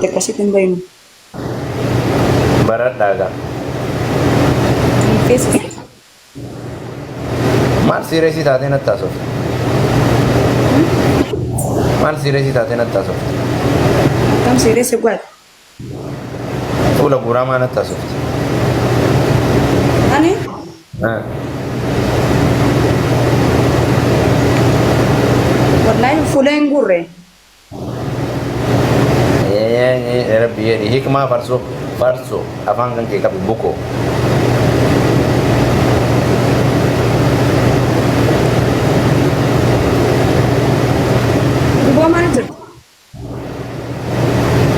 تكاسيت بينه برد داغا فيس مال سيريسي تاتين التاسف مال سيريسي تاتين التاسف كم سيريس يقعد ولا غورا ما التاسف أنا ها والله فلان قرة يا ربي هيك ما فرسو فرسو أفان كان كيكا بوكو هو ما نزل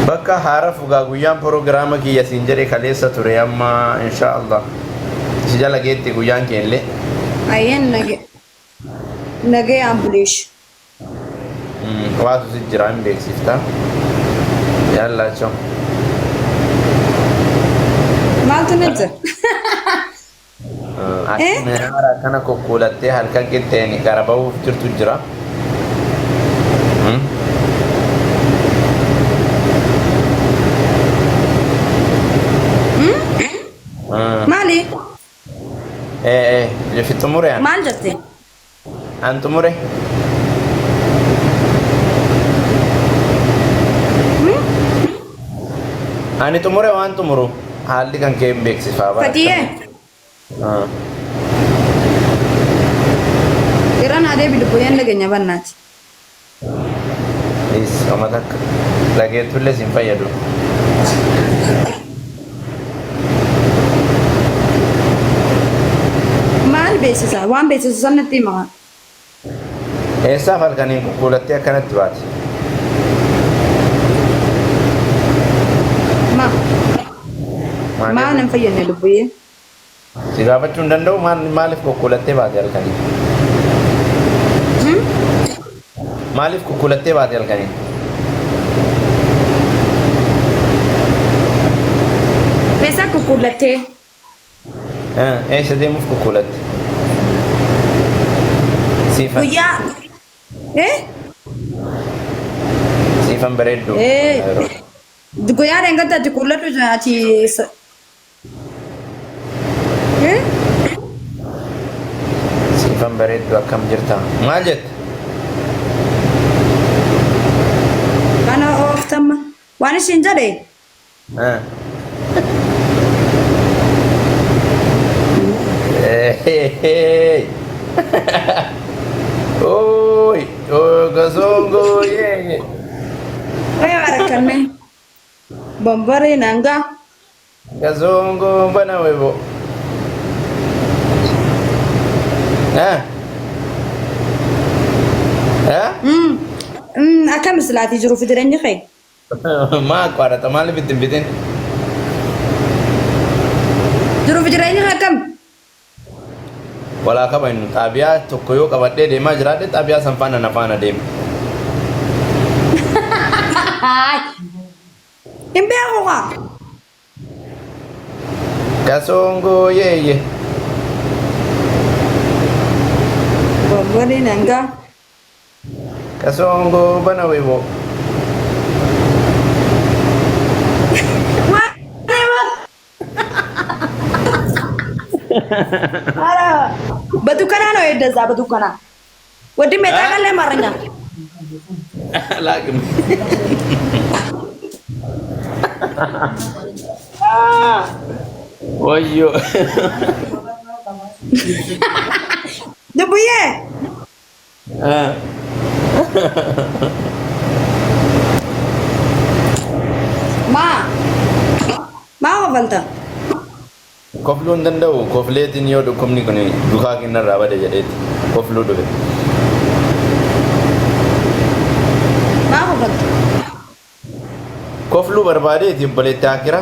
بكا حرف غاغويان بروجرام كي يسنجري خليصة تريما إن شاء الله سجل لقيت غويان كينلي أين نجي أمبليش واسو سجران بيك سيفتا يلا شو ما تنزل أنا كنا كوكولتي هالكا كتيني كارباو فطر تجرا مالي إيه اللي في تموري يعني ما جتي أنت تموري أنا تموري وأنت تمورو حالي كان كيم بيك سيفا فتيه إيران هذا بيلبويان لجنة بنات إيش أماتك لقيت ولا سينفا يدو ما البيسسا وان بيسسا نتي معه إيسا فالكانين كوكولتي كانت باتي ما نفيا نلبويه sigaafachuu hin danda'u maaliif kokkolattee baate halkanii maaliif kokkolattee baate halkanii Pesa kukulate eessa deemuuf kokkolatte siifan guyyaa siifan bareedduu guyyaa dheengata ati kulladhu ati siifan bareedduu akkam jirta maal jette kana ooftamma waan isin jedhe Oi, gazongo ye. barakanne bombare nanga Gazongo bana webo. akkam islaati jiru fidireenya kee Ma qarata maal bitin jiru fidireenya kee akkam wala ka bainu tabiya tokko yoo qabadhee deemaa jiraadhe tabiyaa san faana na faana deema. hin beeku kaa Gazongo ye. bombare nanga Gazongo bana webo. በዱከና ነው የደዛ በዱከና ወዲ ሜታቀለ ማረኛ Lagi. Oyo. ደቡዬ ማ ወፈልታ Kofluu hin danda'u kofleetiin yoo dhukkubni kun dukaa kennarraa bada jedheeti kofluu dhufe. ማ ወፈልታ Kofluu barbaadeeti obboleetti Akira.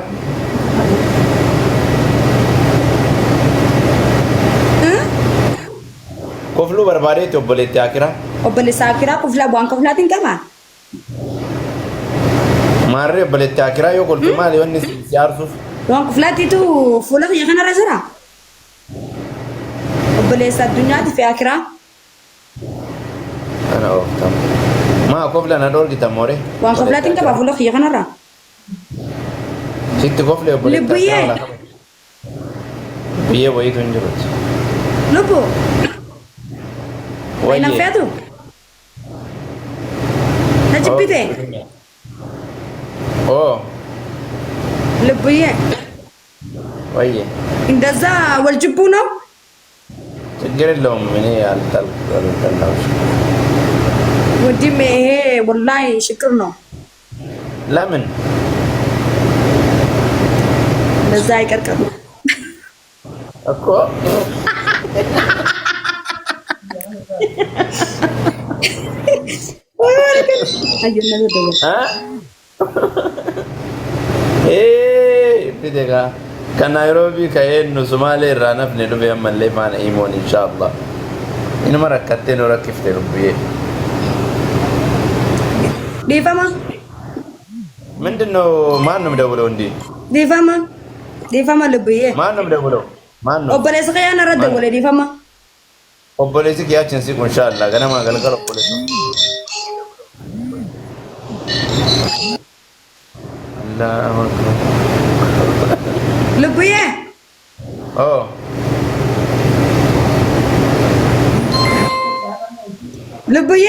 Kofluu barbaadeeti obboleetti Akira. obboleessa Akiraa kuflaa bu'aan kuflaatiin qaba Maarree obboleetti Akira yoo kolfe maali wanni si aarsuuf. bu'aan kuflaatiitu fuula kiyya kanarra jira obboleessa addunyaati fi Akiraa Kana ooftamu. Maa kofla na dhoorgitan moore. bu'aan kuflaatiin qaba fuula kiyya kanarra Sitti koflee obboleettii Lubbuyyee. asirraa laata? Biyyee wayiitu hin jirutti. Lubbu. Ay Wayyee. nafeetu. Na jibbite. Oh, Lubbuyyee. wayyee. እንደዛ ወልጅቡ ነው። ችግር የለውም። እኔ አልጠላሁሽ። ወንድሜ ይሄ ወላሂ ሽቅር ነው። ለምን? እንደዛ አይቀርቅም እኮ ቢደጋ ከናይሮቢ ከሄድኑ ሱማሌ irraa nafne dhufe ammallee faana imoon inshaallah inuma rakkattee nu rakkifte lubbuyee ዲፋማ ምንድን ነው? ማን ነው የምደውለው? እንዲህ ዲፋማ ልብዬ ማን ነው የምደውለው? ማን ነው? ኦቦሌስ ከያና ረደወለ ዲፋማ obboleessi kiyaachiin siqu inshaallah ganama galgala obboleessi Allahu akbar ልብዬ oh ልብዬ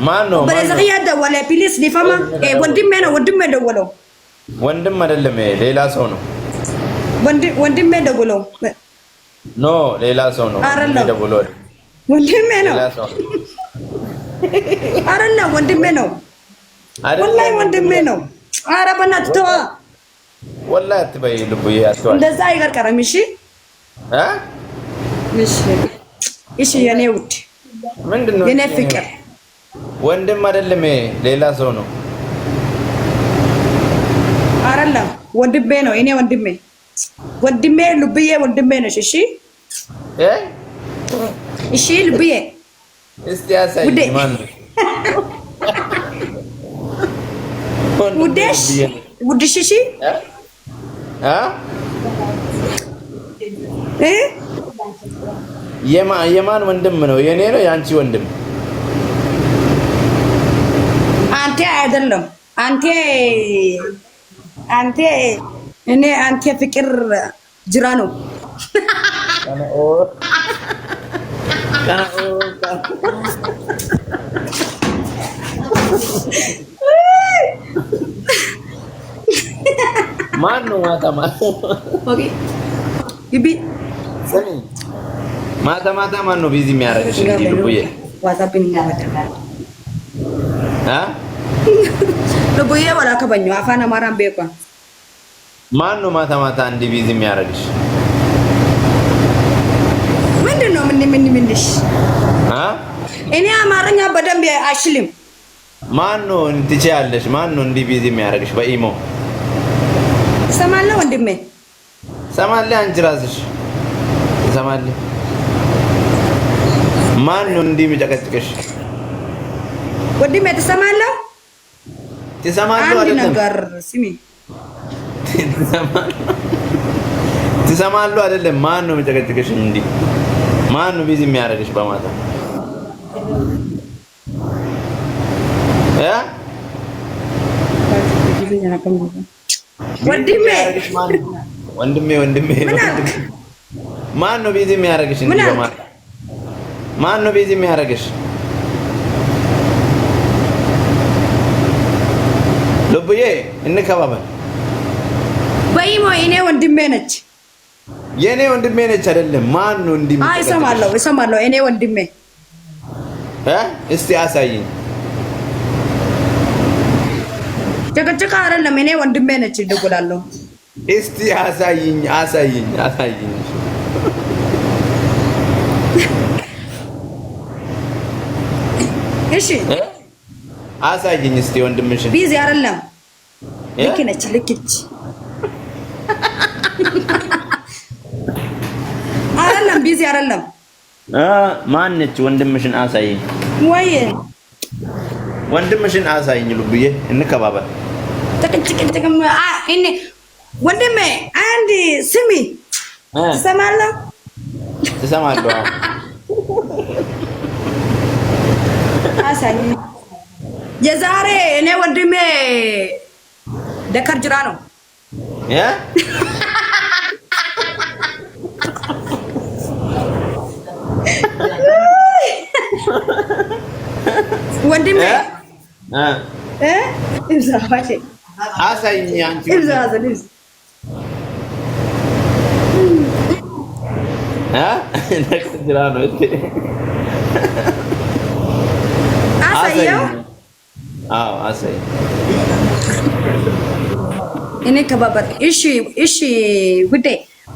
ማን ነው? ኦቦሌስ ከያ ደወለ ፕሊስ ዲፋማ ወንድሜ ነው ደወለው ወንድም አይደለም ሌላ ሰው ነው ወንድሜ ደወለው ኖ ሌላ ሰው ነው ደውለው ወንድሜ ነው ሌላ ሰው አይደለም ወንድሜ ነው ወላሂ ወንድሜ ነው ኧረ በእናትህ ተዋ ወላሂ አትበይ ልቡዬ አትዋል እንደዛ አይቀርቀርም እሺ እሺ የኔ ውድ ምንድነው የኔ ፍቅር ወንድም አይደለም ሌላ ሰው ነው አይደለም ወንድሜ ነው እኔ ወንድሜ ልብዬ ወንድሜ ነሽ እሺ እሺ ልብዬ እስቲ ያሳይ ማን ነው ውድሽ እሺ የማን ወንድም ነው? የኔ ነው የአንቺ ወንድም? አንተ አይደለም አንተ እኔ አንተ ፍቅር ጅራ ነው ማን ነው? ኦኬ ግቢ ማታ ማን ነው ቢዚ የሚያደርግሽ? እንግዲህ ልቡዬ ዋትስአፕን ያመጣል ልቡዬ ወላ ከበኙ አፋን አማራን ቤቋ ማን ነው ማታ እንዲህ ቢዚ የሚያደርግሽ? ምንድነው? ምንሽ እኔ አማርኛ በደንብ አልችልም። ማን ነው ትችያለሽ? ማን ነው እንዲህ ቢዚ የሚያደርግሽ? በኢሞ ሰማለህ ወንድሜ ሰማለህ? አንቺ ራስሽ ሰማለህ? ማን ነው እንዲህ የሚጨቀጭቅሽ? ወንድሜ ትሰማለህ? አንድ ነገር ስሚ ትሰማለህ አይደለም? ማን ነው የሚጨቀጭቅሽ? እንዲህ ማን ነው ቢዚ የሚያደርግሽ በማታ? ወንድሜ ማን ነው ቢዚ የሚያደርግሽ? እንዲህ በማታ ማን ነው ቢዚ የሚያደርግሽ? ልቡዬ እንከባበል። በይሞ እኔ ወንድሜ ነች። የኔ ወንድሜ ነች አይደለም? ማን ነው እንዲህ? እሰማለሁ እኔ ወንድሜ እስቲ አሳይኝ። ጭቅጭቅ አይደለም እኔ ወንድሜ ነች። እደውላለሁ። እስቲ አሳይኝ። እሺ አሳይኝ እስቲ ወንድምሽን። ቢዚ አይደለም። ልክ ነች። አይደለም ቢዚ አይደለም። ማን ነች? ወንድምሽን አሳይኝ። ወይ ወንድምሽን አሳይኝ ልቡዬ፣ እንከባበል። ጭቅጭቅ እኔ ወንድሜ አንድ ስሚ ትሰማለህ? ትሰማለህ? አሳይኝ። የዛሬ እኔ ወንድሜ ደከር ጅራ ነው ያ ወንድሜ ኢብዛዋሽ አሳይኝ አንቺ ኢብዛዘልዝ ደከር ጅራ ነው አሳየው አዎ አሳይ እኔ ከባበር እሺ ውዴ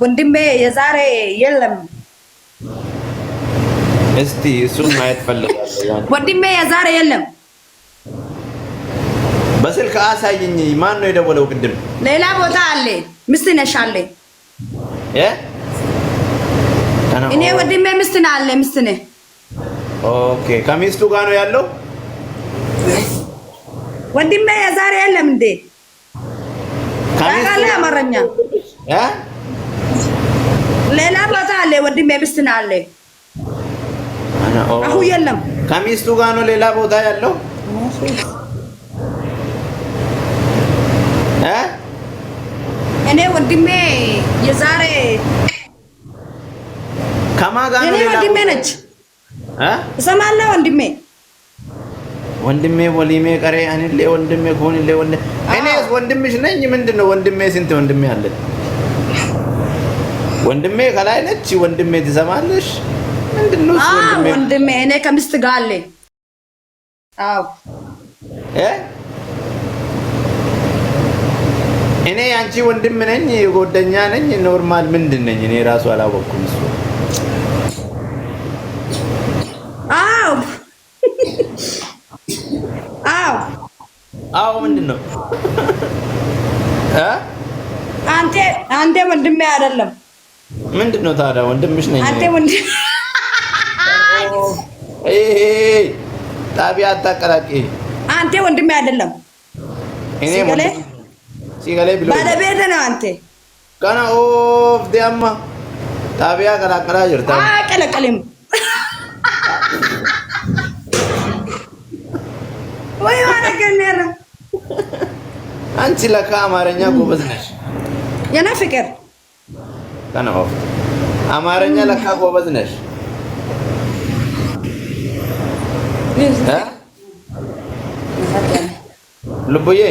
ወንድሜ የዛሬ የለም እስቲ እሱን ማየት ፈልጋለሁ ወንድሜ የዛሬ የለም በስልክ አሳይኝ ማን ነው የደወለው ቅድም ሌላ ቦታ አለ ሚስት ነሽ አለ እኔ ወንድሜ ሚስት ነው አለ ሚስት ነህ ኦኬ ከሚስቱ ጋር ነው ያለው ወንድሜ የዛሬ የለም እንዴ ካለ አማርኛ ሌላ ቦታ አለ ወንድሜ ሚስት ነው አለ አሁን የለም ከሚስቱ ጋር ነው ሌላ ቦታ ያለው እኔ ወንድሜ የዛሬ ከማን ጋር ነው ሌላ ወንድሜ ነች እሰማለሁ ወንድሜ ወሊሜ ቀሬ አንሌ ወንድሜ ኮንሌ እኔስ ወንድምሽ ነኝ ምንድነው ወንድሜ ስንት ወንድሜ አለ ወንድሜ ከላይ ነች ወንድሜ ትሰማለሽ ምንድነው ወንድሜ እኔ ከሚስት ጋር አለ አው እኔ አንቺ ወንድም ነኝ ጎደኛ ነኝ ኖርማል ምንድን ነኝ እኔ ራሱ አላወቅኩም እሱ አው ምንድነው አንተ ወንድሜ አይደለም ምንድነው ታዲያ ወንድምሽ ነኝ አንተ ወንድም ጣቢያ አታቀላቂ አንተ ወንድሜ አይደለም እኔ ሲገሌ ብሎ ባለቤት ነው አንተ ካና ኦፍ ዲያማ ጣቢያ ቀላቀላ ይርታ ቀለቀለም ወይ ወራከነራ አንቺ ለካ አማርኛ ጎበዝ ነሽ የና ፍቅር ካና ኦፍ አማርኛ ለካ ጎበዝ ነሽ ልቦዬ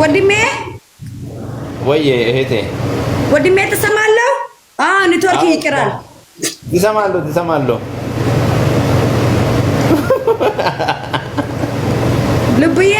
ወንድሜ ወይ እህቴ ወንድሜ ተሰማለሁ ኔትወርክ ይቅራል ትሰማለሁ ልብዬ